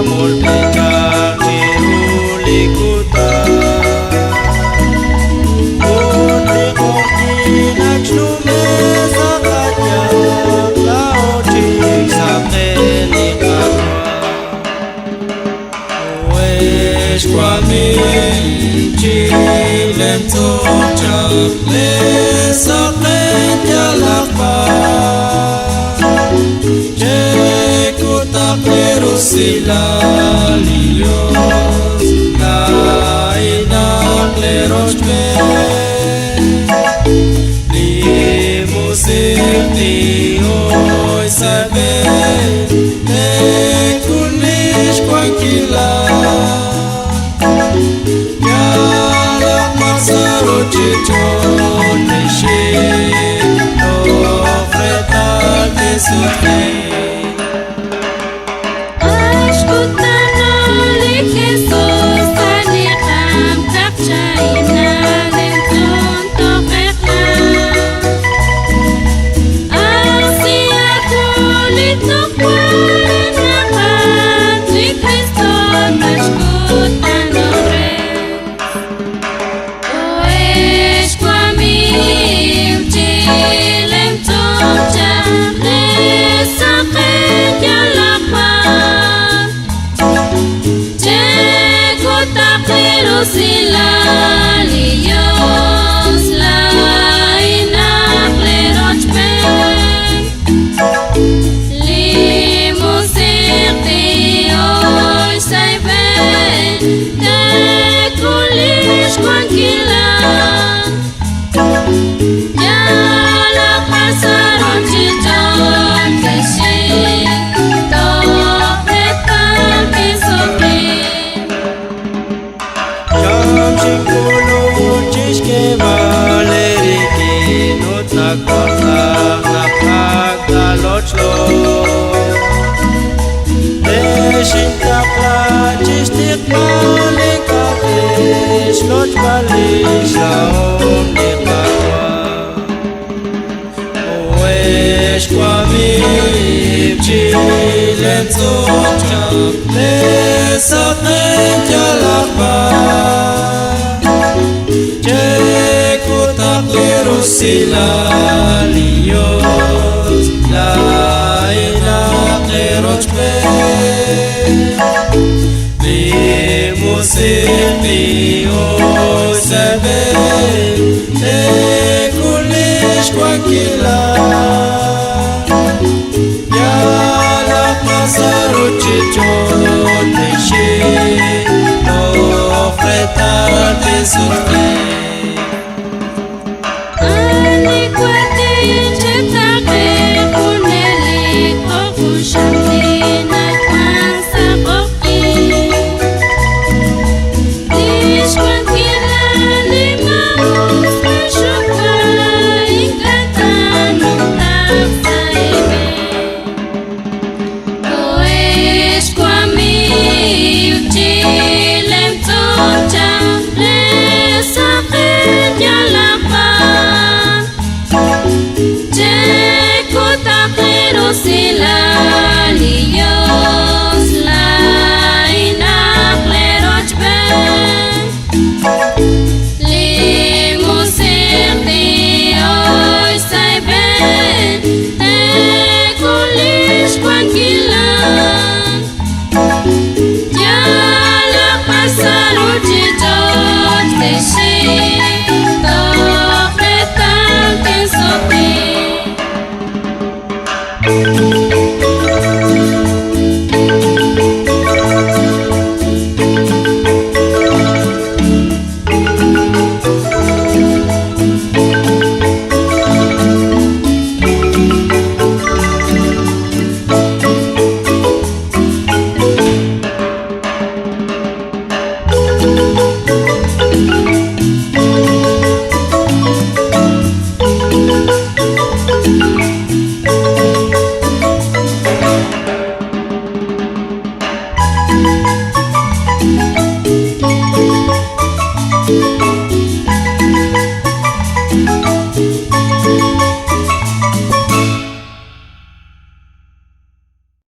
molpejak nirulikuta Unrikokinak shlume sakatyak laotik sakrenikatwa Uesh kwamim chilem tokchak lesakret yalakpa Sila lios nainak leros me limusik hoy sabe te kunish kwankila yala masaro chichon nishi no freta te sufre Sila lios lainak leroch ben limusik hoy saiben te kulish kwankila yalak pasaron chichon keshin topet palki sofrin Nakotak napag dalochlo Deshintak lachistik malikates Loch balis laom nikatwa Oesh kwamim chilem tokchak lesakret yalakpa Sila lios lainak leroch me limusik hoy sabe te kulish kwankila yalak masaro chichon nishi no freta te